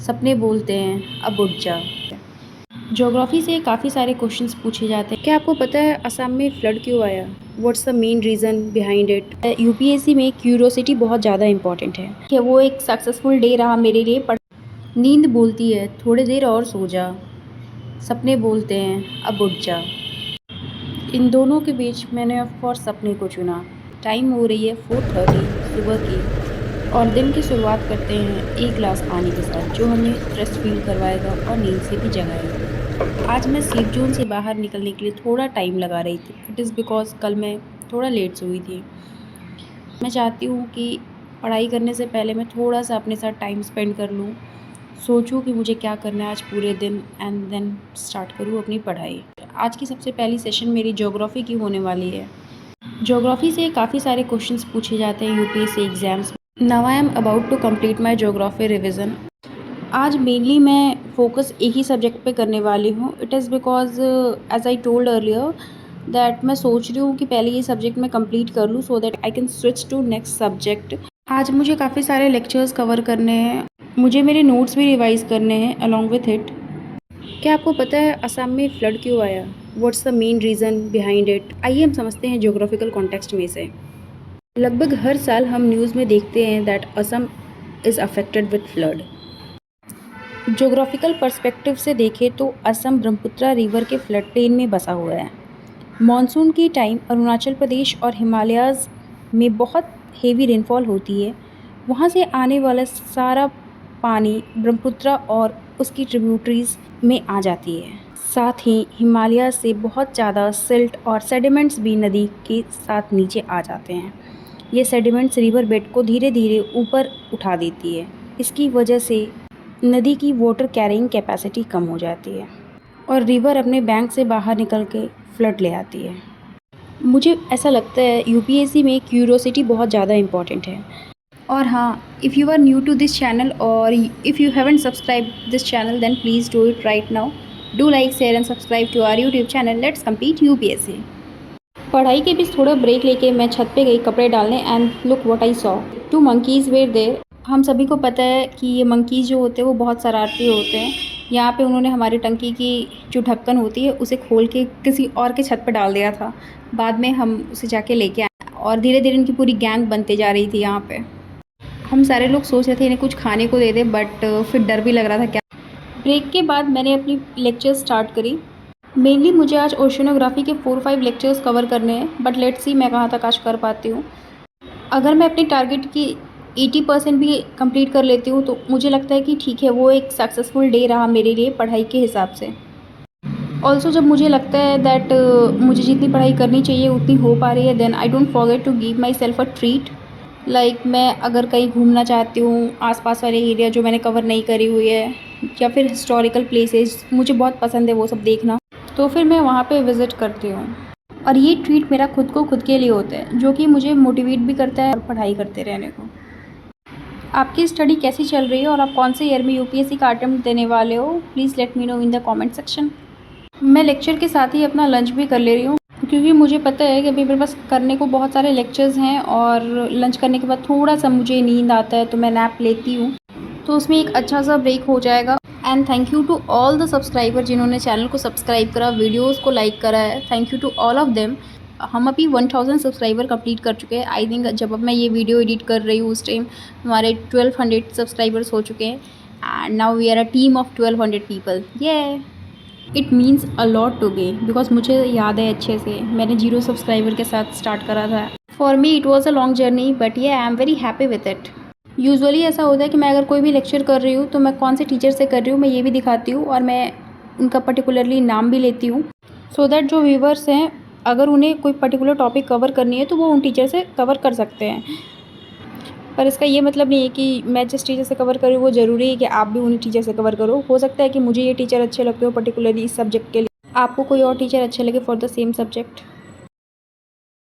सपने बोलते हैं अब उठ जा। ज्योग्राफी से काफ़ी सारे क्वेश्चंस पूछे जाते हैं। क्या आपको पता है असम में फ्लड क्यों आया? What's the main reason behind it? UPSC में क्यूरोसिटी बहुत ज़्यादा इंपॉर्टेंट है कि वो एक सक्सेसफुल डे रहा मेरे लिए। नींद बोलती है थोड़ी देर और सो जा, सपने बोलते हैं अब उठ जा। इन दोनों के बीच मैंने ऑफ कोर्स सपने को चुना। टाइम हो रही है 4:30 सुबह की और दिन की शुरुआत करते हैं एक गिलास पानी के साथ जो हमें फ्रेश फील करवाएगा और नींद से भी जगाएगा। आज मैं स्लीप जोन से बाहर निकलने के लिए थोड़ा टाइम लगा रही थी। इट इज़ बिकॉज कल मैं थोड़ा लेट सोई थी। मैं चाहती हूँ कि पढ़ाई करने से पहले मैं थोड़ा सा अपने साथ टाइम स्पेंड कर लूँ, सोचूं कि मुझे क्या करना है आज पूरे दिन एंड देन स्टार्ट करूँ अपनी पढ़ाई। आज की सबसे पहली सेशन मेरी ज्योग्राफी की होने वाली है। ज्योग्राफी से काफ़ी सारे क्वेश्चंस पूछे जाते हैं यूपीएससी एग्जाम्स में। Now I am about to complete my geography revision. आज मेनली मैं फोकस एक ही सब्जेक्ट पे करने वाली हूँ। It is because as I told earlier that मैं सोच रही हूँ कि पहले ये सब्जेक्ट मैं कंप्लीट कर लूँ so that I can switch to next subject. आज मुझे काफ़ी सारे लेक्चर्स कवर करने हैं, मुझे मेरे नोट्स भी रिवाइज करने हैं अलॉन्ग विथ इट। क्या आपको पता है असम में फ्लड क्यों आया? What's the main reason behind it? आइए हम समझते हैं ज्योग्राफिकल कॉन्टेक्स्ट में से। लगभग हर साल हम न्यूज़ में देखते हैं that Assam is affected with flood. Geographical perspective से देखें तो असम ब्रह्मपुत्र रिवर के फ्लड प्लेन में बसा हुआ है। मॉनसून की टाइम अरुणाचल प्रदेश और हिमालयाज़ में बहुत हेवी रेनफॉल होती है। वहाँ से आने वाला सारा पानी ब्रह्मपुत्र और उसकी ट्रिब्यूटरीज में आ जाती है। साथ ही हिमालय से बहुत ज़्यादा सिल्ट और सेडिमेंट्स भी नदी के साथ नीचे आ जाते हैं। ये सेडिमेंट्स रिवर बेड को धीरे धीरे ऊपर उठा देती है। इसकी वजह से नदी की वाटर कैरिंग कैपेसिटी कम हो जाती है और रिवर अपने बैंक से बाहर निकल के फ्लड ले आती है। मुझे ऐसा लगता है यूपीएससी में क्यूरोसिटी बहुत ज़्यादा इंपॉर्टेंट है। और हाँ, if you are new to this channel और if you haven't subscribe this channel then please do it right now. Do like share and subscribe to our YouTube channel. Let's compete UPSC. पढ़ाई के बीच थोड़ा break लेके मैं छत पे गई कपड़े डालने and look what I saw, 2 monkeys were there. हम सभी को पता है कि ये मंकीज़ जो होते हैं वो बहुत शरारती होते हैं। यहाँ पे उन्होंने हमारी टंकी की जो ढक्कन होती है उसे खोल के किसी और के छत पर डाल दिया था। बाद में हम उसे जाके लेके आए और धीरे धीरे इनकी पूरी गैंग बनते जा रही थी। यहाँ पे हम सारे लोग सोच रहे थे इन्हें कुछ खाने को दे दे, बट फिर डर भी लग रहा था क्या। ब्रेक के बाद मैंने अपनी लेक्चर स्टार्ट करी। मेनली मुझे आज ओशिनोग्राफी के 4-5 लेक्चर्स कवर करने हैं, बट लेट्स सी मैं कहाँ तक आज कर पाती हूँ। अगर मैं अपनी टारगेट की 80% भी कंप्लीट कर लेती हूँ तो मुझे लगता है कि ठीक है, वो एक सक्सेसफुल डे रहा मेरे लिए पढ़ाई के हिसाब से। ऑल्सो जब मुझे लगता है दैट मुझे जितनी पढ़ाई करनी चाहिए उतनी हो पा रही है then I don't forget to give myself a treat. Like मैं अगर कहीं घूमना चाहती हूँ आसपास वाले एरिया जो मैंने कवर नहीं करी हुई है या फिर हिस्टोरिकल प्लेसेस मुझे बहुत पसंद है वो सब देखना, तो फिर मैं वहाँ पे विज़िट करती हूँ। और ये ट्रीट मेरा खुद को खुद के लिए होता है जो कि मुझे मोटिवेट भी करता है और पढ़ाई करते रहने को। आपकी स्टडी कैसी चल रही है और आप कौन से ईयर में यूपीएससी का अटेम्प्ट देने वाले हो? Please let me know in the comment section. मैं लेक्चर के साथ ही अपना लंच भी कर ले रही हूँ क्योंकि मुझे पता है कि अभी मेरे पास करने को बहुत सारे लेक्चर्स हैं और लंच करने के बाद थोड़ा सा मुझे नींद आता है तो मैं नैप लेती हूँ, तो उसमें एक अच्छा सा ब्रेक हो जाएगा। And thank you to all the subscriber जिन्होंने चैनल को सब्सक्राइब करा, वीडियोस को लाइक करा है। Thank you to all of them. हम अभी 1000 सब्सक्राइबर कंप्लीट कर चुके हैं। आई थिंक जब अब मैं ये वीडियो एडिट कर रही हूँ उस टाइम हमारे 1200 सब्सक्राइबर्स हो चुके हैं and now we are a team of 1200 people. ये it means a lot to me because मुझे याद है अच्छे से मैंने 0 सब्सक्राइबर के साथ स्टार्ट करा था। For me it was a long journey but ये I am very happy with it. Usually ऐसा होता है कि मैं अगर कोई भी लेक्चर कर रही हूँ तो मैं कौन से टीचर से कर रही हूँ मैं ये भी दिखाती हूँ और मैं उनका पर्टिकुलरली नाम भी लेती हूँ सो दैट जो व्यूवर्स हैं अगर उन्हें कोई पर्टिकुलर टॉपिक कवर करनी है तो वो उन टीचर से कवर कर सकते हैं। पर इसका ये मतलब नहीं है कि मैं जिस टीचर से कवर करूँ वो ज़रूरी है कि आप भी उन्हीं टीचर से कवर करो। हो सकता है कि मुझे ये टीचर अच्छे लगते हो पर्टिकुलरली इस सब्जेक्ट के लिए, आपको कोई और टीचर अच्छे लगे फॉर द सेम सब्जेक्ट।